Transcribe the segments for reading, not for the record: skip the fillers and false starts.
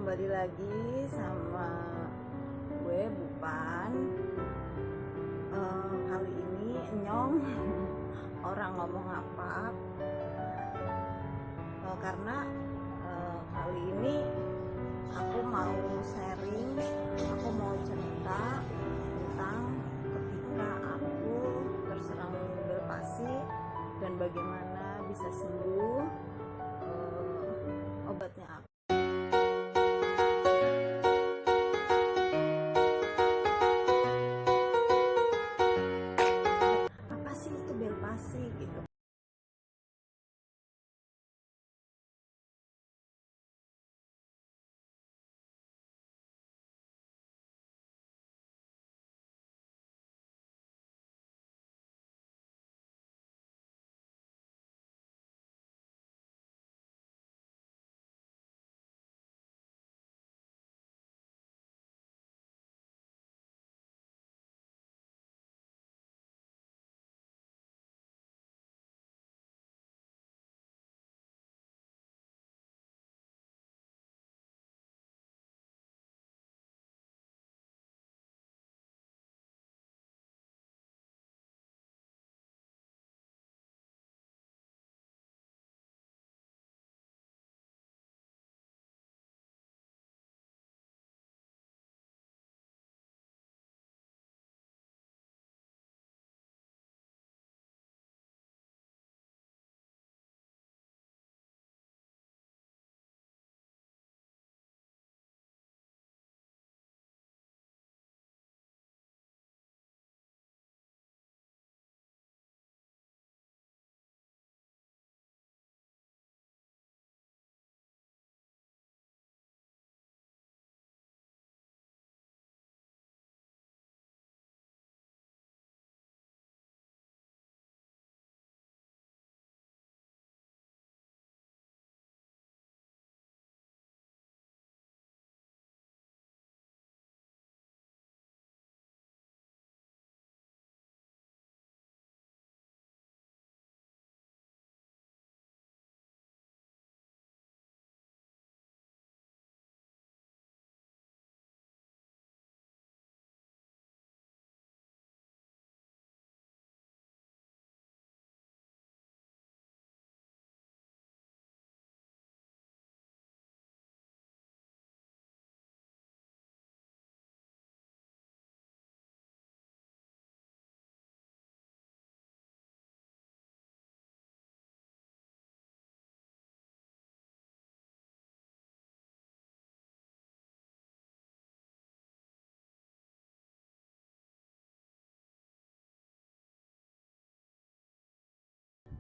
kembali lagi sama gue Bupan. Kali ini Nyong orang ngomong apa? Karena kali ini aku mau sharing, aku mau cerita tentang ketika aku terserang Bel Pasi dan bagaimana bisa sembuh, obatnya apa. Apa sih itu Bel Pasi gitu?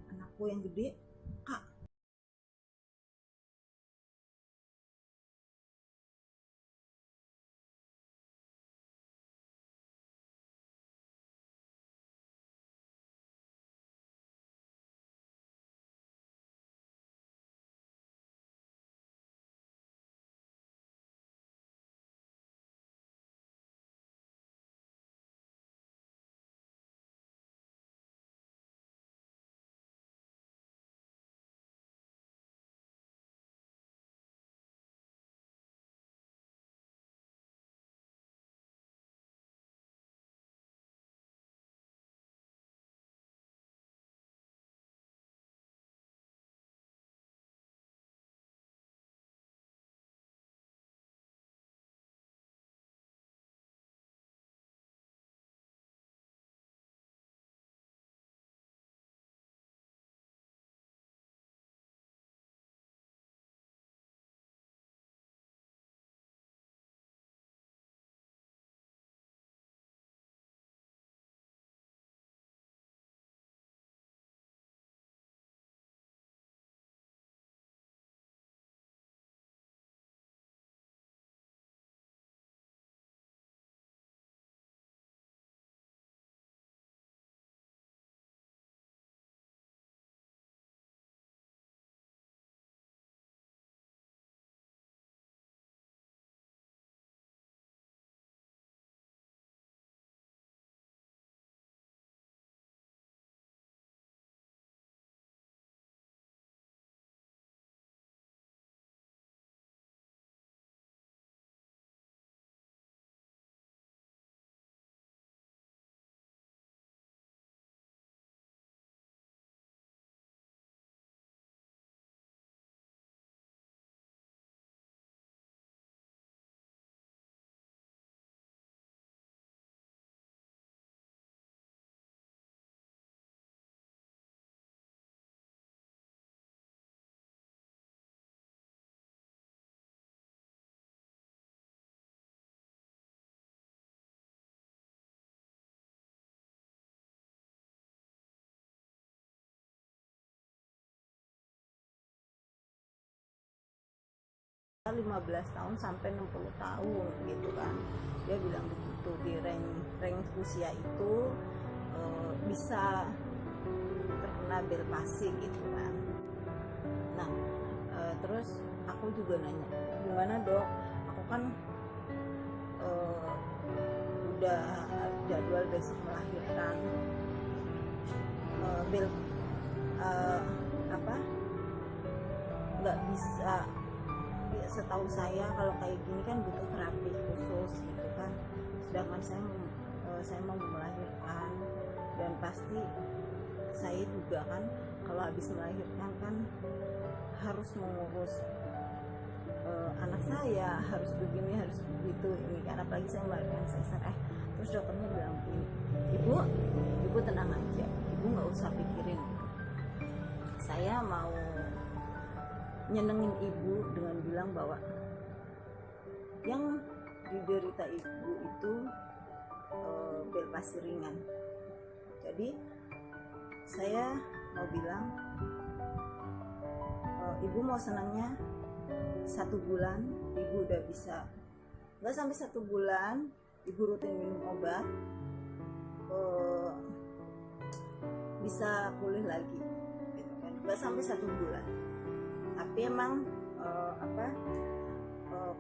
Anakku yang gede, Kak, 15 tahun sampai 60 tahun gitu kan. Dia bilang begitu, di range usia itu bisa terkena bel palsi gitu kan. Nah terus aku juga nanya, gimana dok, aku kan udah jadwal besok melahirkan, bel nggak bisa. Setahu saya kalau kayak gini kan butuh terapi khusus gitu kan, sedangkan saya mau melahirkan, dan pasti saya juga kan kalau habis melahirkan kan harus mengurus anak saya, harus begini harus begitu ini kan, apalagi saya melahirkan sesar. Terus dokternya bilang begini, ibu tenang aja, ibu nggak usah pikirin, saya mau nyenengin ibu dengan bilang bahwa yang diderita ibu itu bel palsi ringan. Jadi saya mau bilang, ibu mau senangnya 1 bulan ibu udah bisa, nggak sampai 1 bulan ibu rutin minum obat, bisa pulih lagi gitu kan, nggak sampai 1 bulan. Tapi emang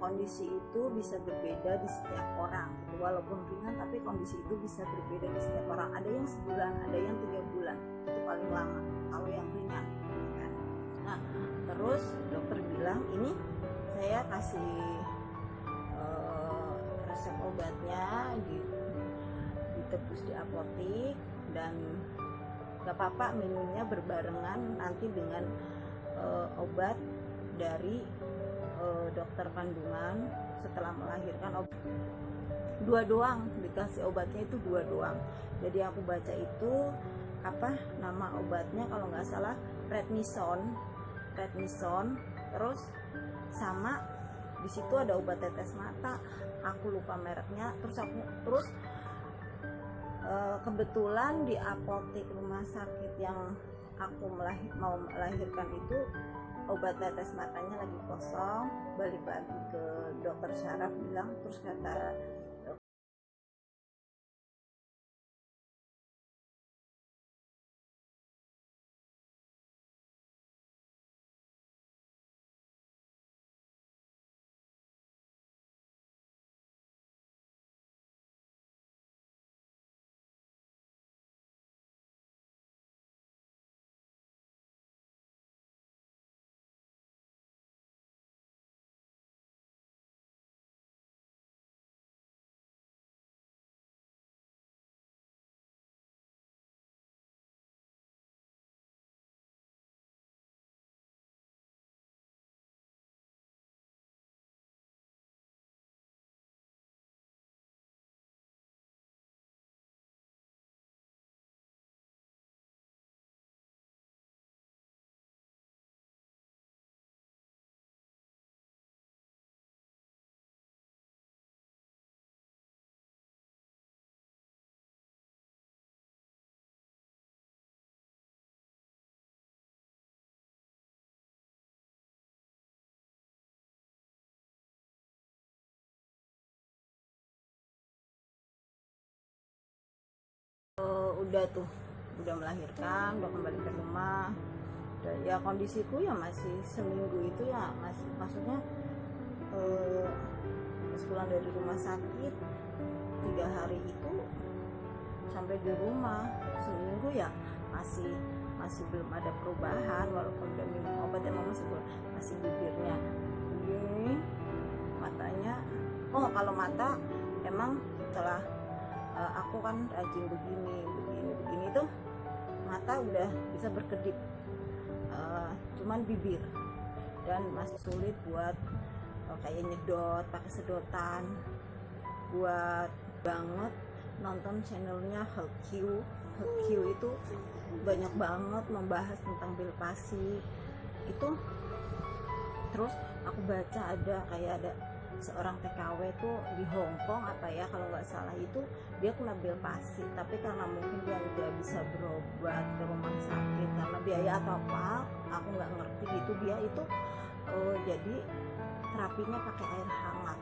kondisi itu bisa berbeda di setiap orang gitu. Walaupun ringan tapi kondisi itu bisa berbeda di setiap orang, ada yang sebulan, ada yang 3 bulan, itu paling lama kalau yang ringan gitu kan. Nah terus dokter bilang, ini saya kasih resep obatnya ditebus di apotik, dan gak apa-apa minumnya berbarengan nanti dengan obat dari dokter kandungan setelah melahirkan. Dua doang dikasih obatnya, itu 2 doang. Jadi aku baca itu nama obatnya kalau nggak salah prednison, terus sama di situ ada obat tetes mata, aku lupa mereknya. Terus kebetulan di apotek rumah sakit yang aku mau melahirkan itu obat tetes matanya lagi kosong. Balik lagi ke dokter syaraf, bilang, terus kata udah melahirkan, udah kembali ke rumah. Dan ya kondisiku ya masih seminggu itu ya masih, maksudnya pas pulang dari rumah sakit 3 hari itu sampai di rumah, seminggu ya masih belum ada perubahan, walaupun udah minum obat emang masih bibirnya begini, matanya. Kalau mata emang setelah aku kan rajin begini tuh mata udah bisa berkedip, cuman bibir, dan masih sulit buat kayak nyedot pakai sedotan. Buat banget nonton channelnya Health Q itu banyak banget membahas tentang bel palsi itu. Terus aku baca ada seorang TKW tuh di Hong Kong kalau nggak salah, itu dia kena bel palsi, tapi karena mungkin dia nggak bisa berobat ke rumah sakit karena biaya atau apa, aku nggak ngerti gitu, dia itu jadi terapinya pakai air hangat.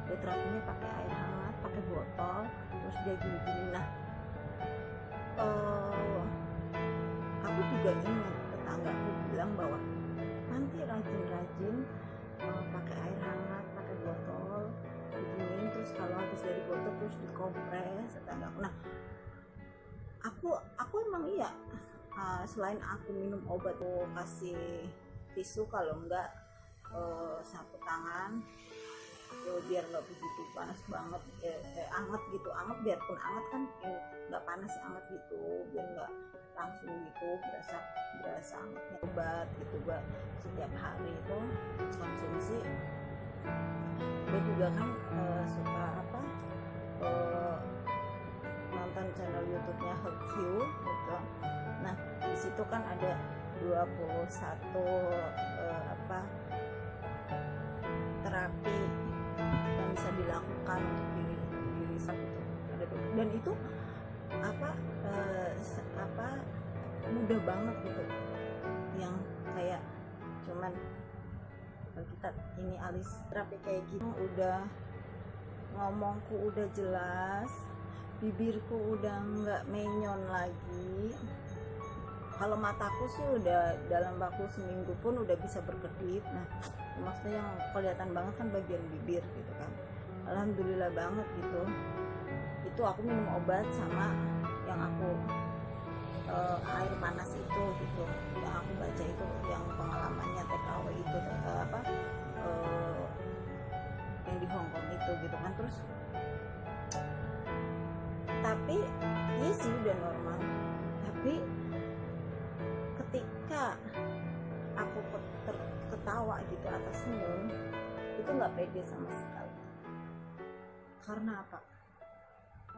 Dia terapinya pakai air hangat, pakai botol, terus dia gini-gini. Nah, aku juga ingat tetanggaku bilang bahwa nanti rajin-rajin pakai air hangat, pakai botol, begini, terus kalau habis dari botol terus dikompres tetanggaku. Nah, aku emang iya, selain aku minum obat, aku kasih tisu kalau enggak sapu tangan, biar nggak begitu panas banget, anget gitu, anget biarpun anget kan nggak panas anget gitu, biar nggak langsung gitu berasa angetnya. Obat gitu gua setiap hari itu konsumsi. Gue juga kan suka nonton channel YouTube-nya Health-View gitu. Nah, di situ kan ada 21 terapi yang bisa dilakukan untuk diri gitu. Dan itu mudah banget gitu, yang kayak cuman kita ini alis terapi kayak gitu, udah ngomongku udah jelas, bibirku udah nggak menyon lagi. Kalau mataku sih udah dalam waktu seminggu pun udah bisa berkedip. Nah, maksudnya yang kelihatan banget kan bagian bibir gitu kan. Alhamdulillah banget gitu. Itu aku minum obat sama yang aku air panas itu gitu, yang aku baca itu, yang pengalamannya TKW itu yang di Hongkong itu gitu kan. Terus tapi iya sih udah normal, tapi ketika aku ketawa gitu atau senyum itu nggak pede sama sekali. Karena apa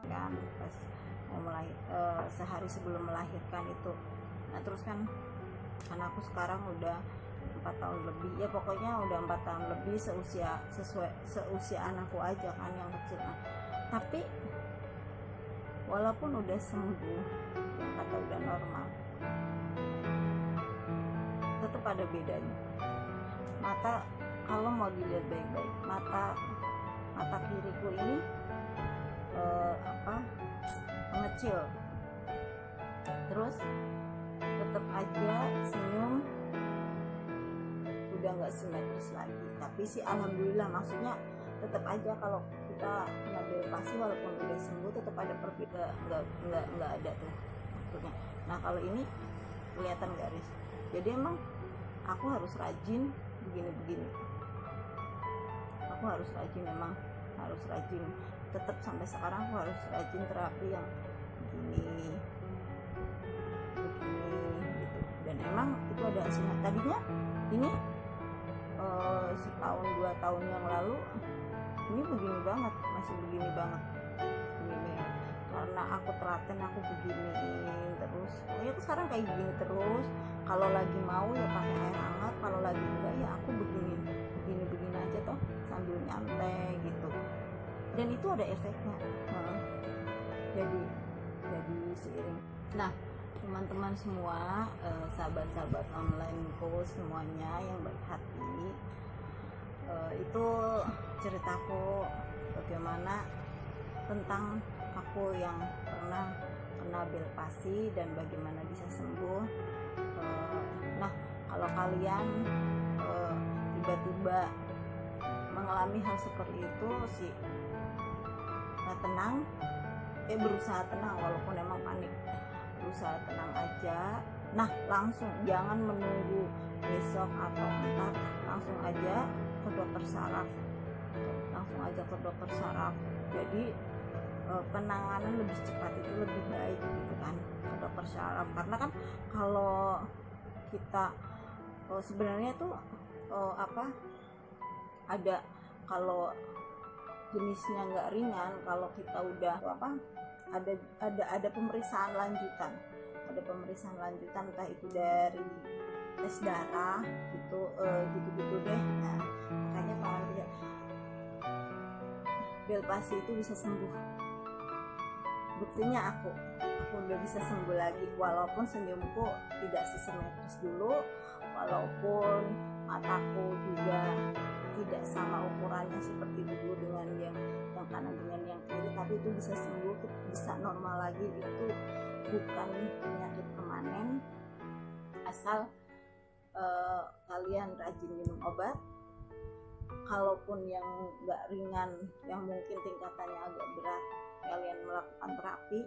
kan pas mau sehari sebelum melahirkan itu, nah terus kan anakku sekarang udah 4 tahun lebih, ya pokoknya udah 4 tahun lebih, seusia anakku aja kan yang kecil. Nah, tapi walaupun udah sembuh, yang kata udah normal, tetap ada bedanya. Mata, kalau mau dilihat baik-baik, mata kiriku ini mengecil, terus tetap aja senyum udah nggak simetris lagi. Tapi sih alhamdulillah, maksudnya tetap aja kalau kita kena delpasi walaupun udah sembuh tetap ada perbedaan, nggak ada tuh maksudnya. Nah kalau ini kelihatan garis, jadi emang aku harus rajin begini, aku harus rajin, emang harus rajin, tetap sampai sekarang aku harus rajin terapi yang begini gitu. Dan emang itu ada hasilnya. Tadinya ini setahun 2 tahun yang lalu ini begini banget, masih begini banget, karena aku telaten, aku beginiin terus. Ya aku sekarang kayak begini terus, kalau lagi mau ya pakai air hangat, kalau lagi enggak ya aku begini aja toh, sambil nyantai gitu. Dan itu ada efeknya, jadi seiring. Nah teman-teman semua, sahabat-sahabat onlineku semuanya yang baik hati, itu ceritaku bagaimana tentang aku yang pernah kena delpasi dan bagaimana bisa sembuh. Nah kalau kalian tiba-tiba mengalami hal seperti itu sih, tenang, berusaha tenang walaupun emang panik, berusaha tenang aja. Nah langsung, jangan menunggu besok atau entar, langsung aja ke dokter saraf, jadi penanganan lebih cepat, itu lebih baik gitu kan, ke dokter saraf. Karena kan kalau kita sebenarnya tuh ada, kalau jenisnya nggak ringan, kalau kita udah ada pemeriksaan lanjutan, entah itu dari tes darah gitu deh. Nah makanya kalau delpasi itu bisa sembuh, buktinya aku udah bisa sembuh lagi, walaupun senyumku tidak sesimetris dulu, walaupun mataku rasanya seperti dulu dengan yang kanan dengan yang kiri, tapi itu bisa sembuh, bisa normal lagi. Itu bukan penyakit permanen, asal kalian rajin minum obat. Kalaupun yang nggak ringan, yang mungkin tingkatannya agak berat, kalian melakukan terapi,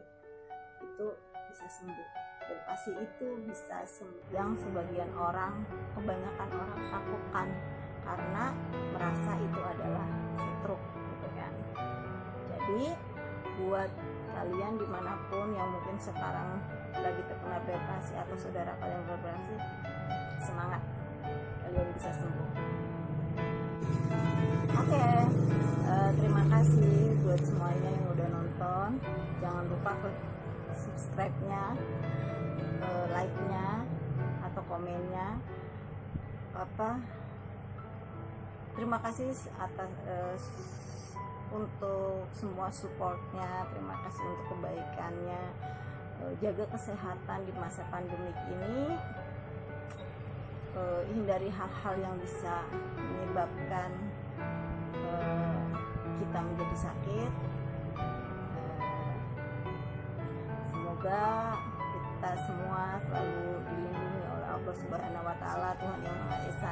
itu bisa sembuh. Depresi itu bisa sembuh, yang sebagian orang, kebanyakan orang takutkan karena merasa itu adalah stroke gitu kan. Jadi buat kalian dimanapun yang mungkin sekarang lagi terkena depresi atau saudara kalian berdepresi, semangat, kalian bisa sembuh. Oke, terima kasih buat semuanya yang udah nonton. Jangan lupa klik subscribe-nya, like-nya atau komennya. Terima kasih atas untuk semua supportnya. Terima kasih untuk kebaikannya. Jaga kesehatan di masa pandemik ini. Hindari hal-hal yang bisa menyebabkan kita menjadi sakit. Semoga kita semua selalu dilindungi oleh Allah Subhanahu wa Ta'ala, Tuhan yang Maha Esa,